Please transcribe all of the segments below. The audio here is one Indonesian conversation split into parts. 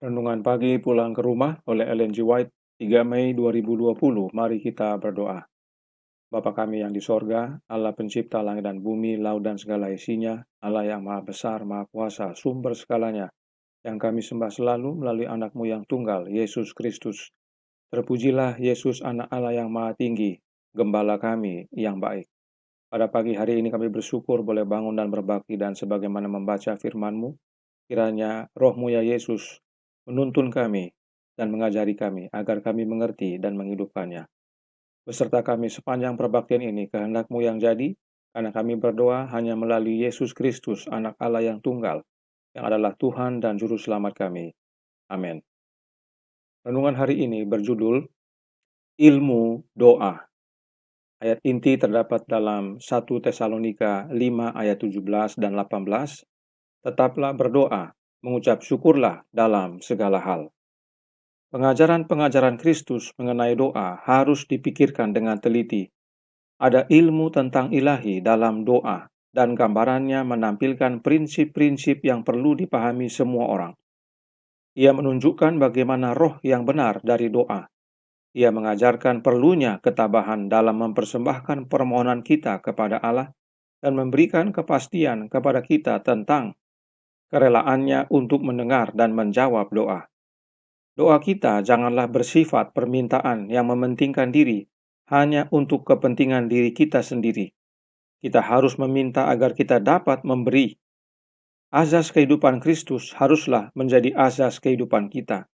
Renungan pagi pulang ke rumah oleh Ellen G. White, 3 Mei 2020. Mari kita berdoa. Bapa kami yang di sorga, Allah pencipta langit dan bumi, laut dan segala isinya, Allah yang maha besar, maha kuasa, sumber segalanya, yang kami sembah selalu melalui anakmu yang tunggal, Yesus Kristus. Terpujilah Yesus, anak Allah yang maha tinggi, gembala kami yang baik. Pada pagi hari ini kami bersyukur boleh bangun dan berbakti, dan sebagaimana membaca firman-Mu, kiranya Roh-Mu ya Yesus menuntun kami dan mengajari kami agar kami mengerti dan menghidupkannya. Beserta kami sepanjang perbaktian ini, kehendak-Mu yang jadi, karena kami berdoa hanya melalui Yesus Kristus, anak Allah yang tunggal, yang adalah Tuhan dan Juru Selamat kami. Amin. Renungan hari ini berjudul Ilmu Doa. Ayat inti terdapat dalam 1 Tesalonika 5 ayat 17 dan 18. Tetaplah berdoa, mengucap syukurlah dalam segala hal. Pengajaran-pengajaran Kristus mengenai doa harus dipikirkan dengan teliti. Ada ilmu tentang ilahi dalam doa, dan gambarannya menampilkan prinsip-prinsip yang perlu dipahami semua orang. Ia menunjukkan bagaimana roh yang benar dari doa. Ia mengajarkan perlunya ketabahan dalam mempersembahkan permohonan kita kepada Allah dan memberikan kepastian kepada kita tentang kerelaannya untuk mendengar dan menjawab doa. Doa kita janganlah bersifat permintaan yang mementingkan diri hanya untuk kepentingan diri kita sendiri. Kita harus meminta agar kita dapat memberi. Azas kehidupan Kristus haruslah menjadi azas kehidupan kita.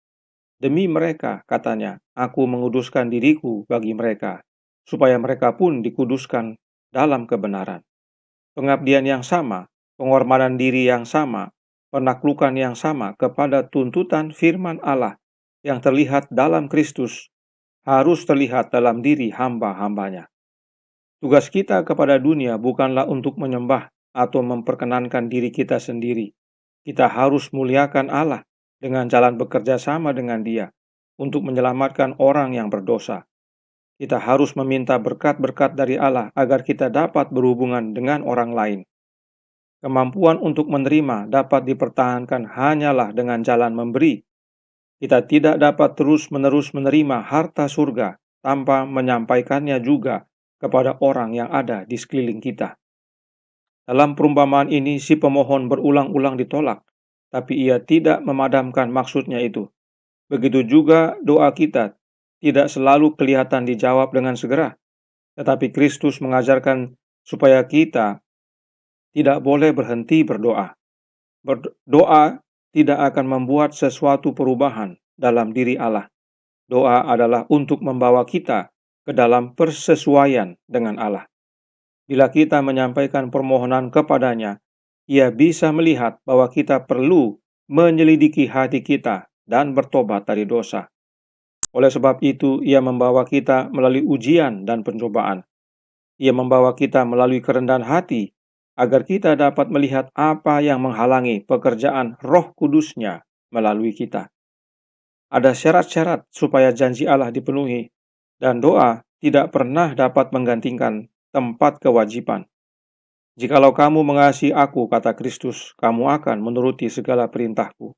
Demi mereka, katanya, aku menguduskan diriku bagi mereka, supaya mereka pun dikuduskan dalam kebenaran. Pengabdian yang sama, pengorbanan diri yang sama, penaklukan yang sama kepada tuntutan firman Allah yang terlihat dalam Kristus harus terlihat dalam diri hamba-hambanya. Tugas kita kepada dunia bukanlah untuk menyembah atau memperkenankan diri kita sendiri. Kita harus muliakan Allah dengan jalan bekerja sama dengan Dia untuk menyelamatkan orang yang berdosa. Kita harus meminta berkat-berkat dari Allah agar kita dapat berhubungan dengan orang lain. Kemampuan untuk menerima dapat dipertahankan hanyalah dengan jalan memberi. Kita tidak dapat terus-menerus menerima harta surga tanpa menyampaikannya juga kepada orang yang ada di sekeliling kita. Dalam perumpamaan ini, si pemohon berulang-ulang ditolak, tapi ia tidak memadamkan maksudnya itu. Begitu juga doa kita tidak selalu kelihatan dijawab dengan segera, tetapi Kristus mengajarkan supaya kita tidak boleh berhenti berdoa. Berdoa tidak akan membuat sesuatu perubahan dalam diri Allah. Doa adalah untuk membawa kita ke dalam persesuaian dengan Allah. Bila kita menyampaikan permohonan kepadanya, Ia bisa melihat bahwa kita perlu menyelidiki hati kita dan bertobat dari dosa. Oleh sebab itu, Ia membawa kita melalui ujian dan pencobaan. Ia membawa kita melalui kerendahan hati, agar kita dapat melihat apa yang menghalangi pekerjaan Roh Kudus-Nya melalui kita. Ada syarat-syarat supaya janji Allah dipenuhi, dan doa tidak pernah dapat menggantikan tempat kewajiban. Jikalau kamu mengasihi aku, kata Kristus, kamu akan menuruti segala perintahku.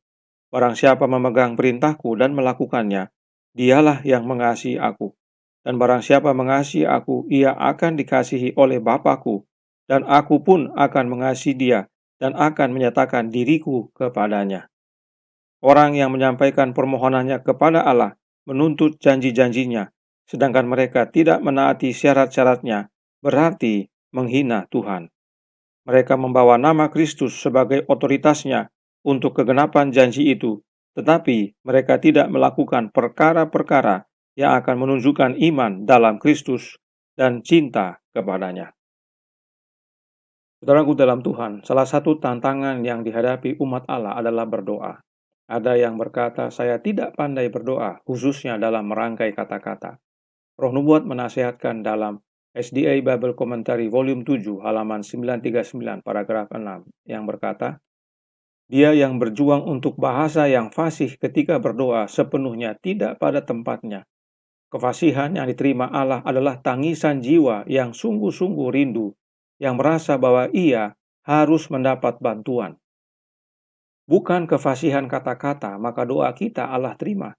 Barang siapa memegang perintahku dan melakukannya, dialah yang mengasihi aku. Dan barang siapa mengasihi aku, ia akan dikasihi oleh Bapa-Ku, dan aku pun akan mengasihi dia, dan akan menyatakan diriku kepadanya. Orang yang menyampaikan permohonannya kepada Allah, menuntut janji-janjinya, sedangkan mereka tidak menaati syarat-syaratnya, berarti menghina Tuhan. Mereka membawa nama Kristus sebagai otoritasnya untuk kegenapan janji itu, tetapi mereka tidak melakukan perkara-perkara yang akan menunjukkan iman dalam Kristus dan cinta kepadanya. Saudaraku dalam Tuhan, salah satu tantangan yang dihadapi umat Allah adalah berdoa. Ada yang berkata, saya tidak pandai berdoa, khususnya dalam merangkai kata-kata. Roh Nubuat menasihatkan dalam SDA Bible Commentary Volume 7 halaman 939 paragraf 6 yang berkata, dia yang berjuang untuk bahasa yang fasih ketika berdoa sepenuhnya tidak pada tempatnya. Kefasihan yang diterima Allah adalah tangisan jiwa yang sungguh-sungguh rindu, yang merasa bahwa ia harus mendapat bantuan. Bukan kefasihan kata-kata, maka doa kita Allah terima.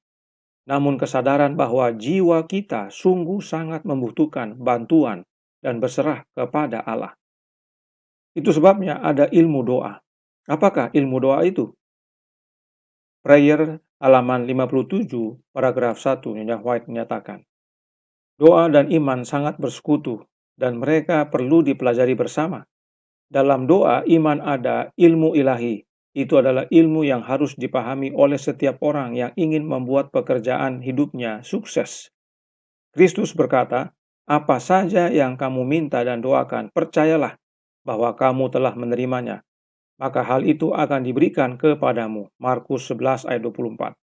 Namun kesadaran bahwa jiwa kita sungguh sangat membutuhkan bantuan dan berserah kepada Allah. Itu sebabnya ada ilmu doa. Apakah ilmu doa itu? Prayer halaman 57, paragraf 1, Nyonya White menyatakan, doa dan iman sangat bersekutu dan mereka perlu dipelajari bersama. Dalam doa, iman ada ilmu ilahi. Itu adalah ilmu yang harus dipahami oleh setiap orang yang ingin membuat pekerjaan hidupnya sukses. Kristus berkata, apa saja yang kamu minta dan doakan, percayalah bahwa kamu telah menerimanya, maka hal itu akan diberikan kepadamu. Markus 11 ayat 24.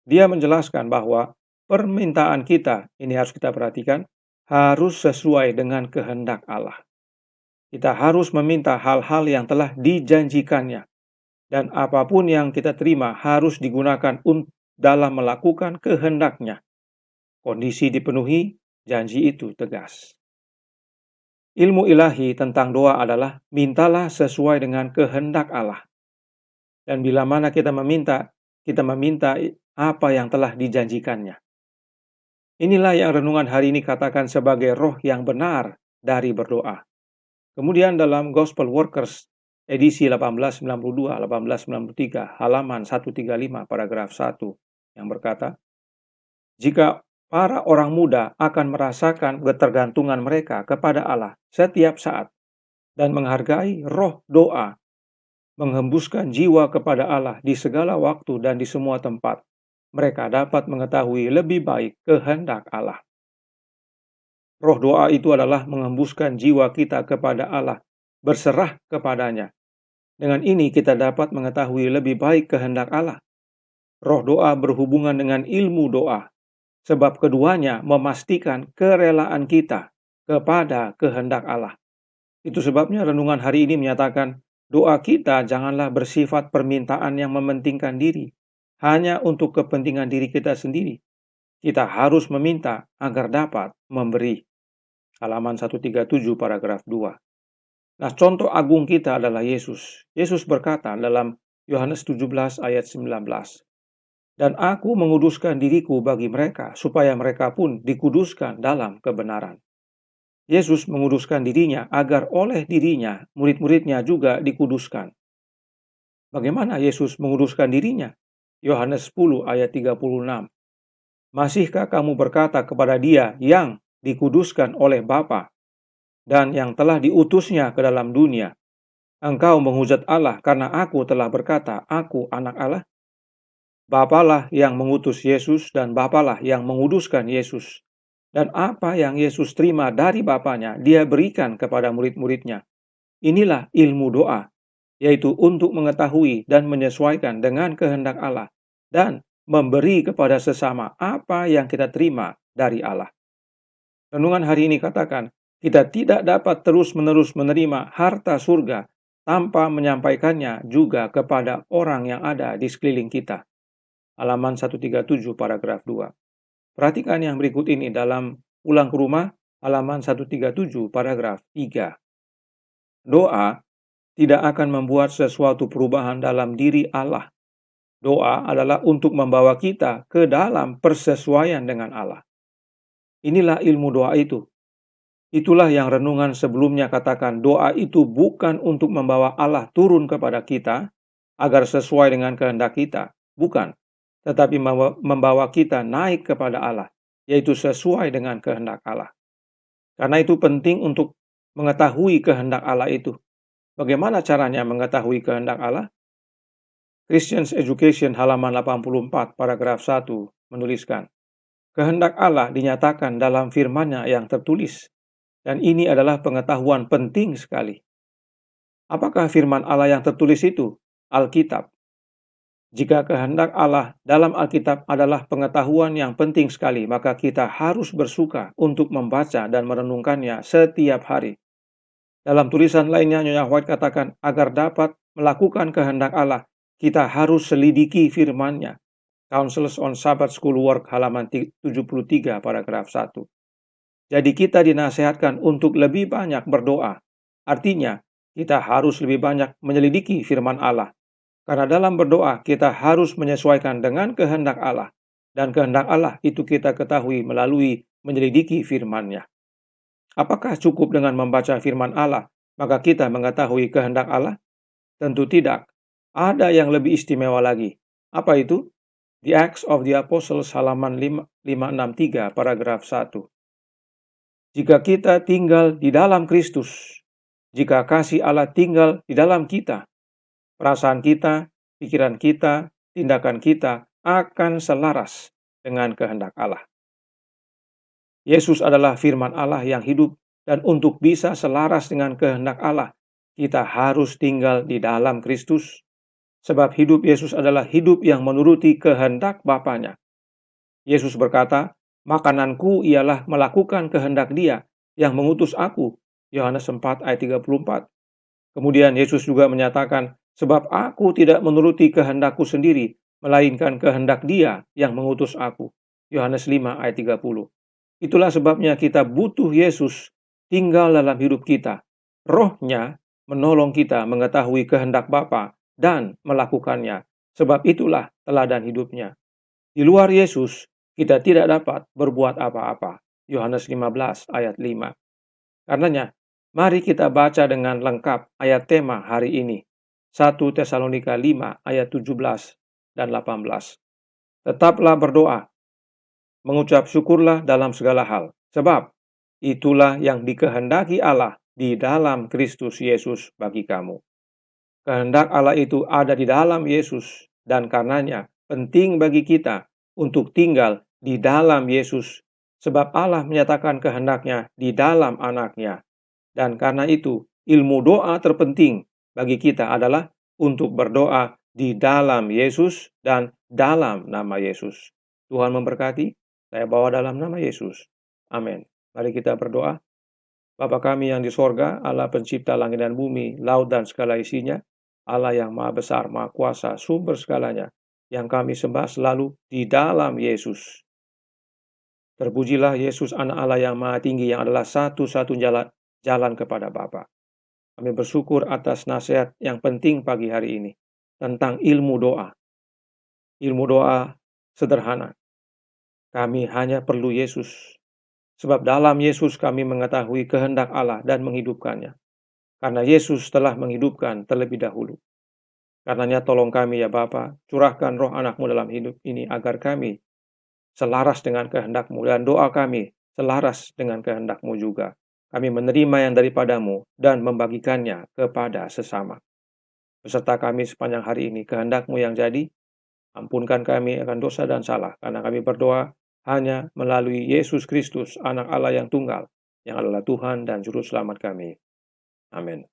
Dia menjelaskan bahwa permintaan kita, ini harus kita perhatikan, harus sesuai dengan kehendak Allah. Kita harus meminta hal-hal yang telah dijanjikannya. Dan apapun yang kita terima harus digunakan dalam melakukan kehendaknya. Kondisi dipenuhi, janji itu tegas. Ilmu ilahi tentang doa adalah mintalah sesuai dengan kehendak Allah. Dan bila mana kita meminta apa yang telah dijanjikannya. Inilah yang renungan hari ini katakan sebagai roh yang benar dari berdoa. Kemudian dalam Gospel Workers edisi 1892-1893 halaman 135 paragraf 1 yang berkata, jika para orang muda akan merasakan ketergantungan mereka kepada Allah setiap saat dan menghargai roh doa, menghembuskan jiwa kepada Allah di segala waktu dan di semua tempat, mereka dapat mengetahui lebih baik kehendak Allah. Roh doa itu adalah menghembuskan jiwa kita kepada Allah, berserah kepadanya. Dengan ini kita dapat mengetahui lebih baik kehendak Allah. Roh doa berhubungan dengan ilmu doa, sebab keduanya memastikan kerelaan kita kepada kehendak Allah. Itu sebabnya renungan hari ini menyatakan, doa kita janganlah bersifat permintaan yang mementingkan diri, hanya untuk kepentingan diri kita sendiri. Kita harus meminta agar dapat memberi. Halaman 137 paragraf 2. Nah, contoh agung kita adalah Yesus. Yesus berkata dalam Yohanes 17 ayat 19, dan aku menguduskan diriku bagi mereka, supaya mereka pun dikuduskan dalam kebenaran. Yesus menguduskan dirinya agar oleh dirinya, murid-muridnya juga dikuduskan. Bagaimana Yesus menguduskan dirinya? Yohanes 10 ayat 36. Masihkah kamu berkata kepada dia yang dikuduskan oleh Bapa dan yang telah diutusnya ke dalam dunia, engkau menghujat Allah karena aku telah berkata, aku anak Allah? Bapalah yang mengutus Yesus dan Bapalah yang menguduskan Yesus. Dan apa yang Yesus terima dari Bapanya, dia berikan kepada murid-muridnya. Inilah ilmu doa, yaitu untuk mengetahui dan menyesuaikan dengan kehendak Allah dan memberi kepada sesama apa yang kita terima dari Allah. Renungan hari ini katakan, kita tidak dapat terus-menerus menerima harta surga tanpa menyampaikannya juga kepada orang yang ada di sekeliling kita. Halaman 137 paragraf 2. Perhatikan yang berikut ini dalam Pulang ke Rumah, halaman 137 paragraf 3. Doa tidak akan membuat sesuatu perubahan dalam diri Allah. Doa adalah untuk membawa kita ke dalam persesuaian dengan Allah. Inilah ilmu doa itu. Itulah yang renungan sebelumnya katakan, doa itu bukan untuk membawa Allah turun kepada kita agar sesuai dengan kehendak kita. Bukan. Tetapi membawa kita naik kepada Allah, yaitu sesuai dengan kehendak Allah. Karena itu penting untuk mengetahui kehendak Allah itu. Bagaimana caranya mengetahui kehendak Allah? Christian's Education halaman 84 paragraf 1 menuliskan, kehendak Allah dinyatakan dalam firman-Nya yang tertulis, dan ini adalah pengetahuan penting sekali. Apakah firman Allah yang tertulis itu? Alkitab. Jika kehendak Allah dalam Alkitab adalah pengetahuan yang penting sekali, maka kita harus bersuka untuk membaca dan merenungkannya setiap hari. Dalam tulisan lainnya, Nyonya White katakan, agar dapat melakukan kehendak Allah, kita harus selidiki firman-Nya. Counsels on Sabbath School Work halaman 73 paragraf 1. Jadi kita dinasihatkan untuk lebih banyak berdoa. Artinya, kita harus lebih banyak menyelidiki firman Allah. Karena dalam berdoa kita harus menyesuaikan dengan kehendak Allah. Dan kehendak Allah itu kita ketahui melalui menyelidiki firman-Nya. Apakah cukup dengan membaca firman Allah, maka kita mengetahui kehendak Allah? Tentu tidak. Ada yang lebih istimewa lagi. Apa itu? The Acts of the Apostles halaman 563 paragraf 1. Jika kita tinggal di dalam Kristus, jika kasih Allah tinggal di dalam kita, perasaan kita, pikiran kita, tindakan kita akan selaras dengan kehendak Allah. Yesus adalah firman Allah yang hidup, dan untuk bisa selaras dengan kehendak Allah, kita harus tinggal di dalam Kristus. Sebab hidup Yesus adalah hidup yang menuruti kehendak Bapa-Nya. Yesus berkata, "Makananku ialah melakukan kehendak Dia yang mengutus aku." Yohanes 4 ayat 34. Kemudian Yesus juga menyatakan, "Sebab aku tidak menuruti kehendakku sendiri, melainkan kehendak Dia yang mengutus aku." Yohanes 5 ayat 30. Itulah sebabnya kita butuh Yesus tinggal dalam hidup kita. Roh-Nya menolong kita mengetahui kehendak Bapa dan melakukannya. Sebab itulah teladan hidupnya. Di luar Yesus, kita tidak dapat berbuat apa-apa. Yohanes 15 ayat 5. Karenanya, mari kita baca dengan lengkap ayat tema hari ini. 1 Tesalonika 5 ayat 17 dan 18. Tetaplah berdoa, mengucap syukurlah dalam segala hal, sebab itulah yang dikehendaki Allah di dalam Kristus Yesus bagi kamu. Kehendak Allah itu ada di dalam Yesus, dan karenanya penting bagi kita untuk tinggal di dalam Yesus, sebab Allah menyatakan kehendaknya di dalam anaknya. Dan karena itu, ilmu doa terpenting bagi kita adalah untuk berdoa di dalam Yesus dan dalam nama Yesus. Tuhan memberkati, saya bawa dalam nama Yesus. Amin. Mari kita berdoa. Bapa kami yang di sorga, Allah pencipta langit dan bumi, laut dan segala isinya, Allah yang maha besar, maha kuasa, sumber segalanya, yang kami sembah selalu di dalam Yesus. Terpujilah Yesus, anak Allah yang maha tinggi, yang adalah satu-satunya jalan kepada Bapa. Kami bersyukur atas nasihat yang penting pagi hari ini, tentang ilmu doa. Ilmu doa sederhana. Kami hanya perlu Yesus. Sebab dalam Yesus kami mengetahui kehendak Allah dan menghidupkannya. Karena Yesus telah menghidupkan terlebih dahulu. Karenanya tolong kami ya Bapa, curahkan roh anak-Mu dalam hidup ini agar kami selaras dengan kehendak-Mu, dan doa kami selaras dengan kehendak-Mu juga. Kami menerima yang daripada-Mu dan membagikannya kepada sesama. Beserta kami sepanjang hari ini, kehendak-Mu yang jadi, ampunkan kami akan dosa dan salah, karena kami berdoa hanya melalui Yesus Kristus, anak Allah yang tunggal, yang adalah Tuhan dan Juru Selamat kami. Amin.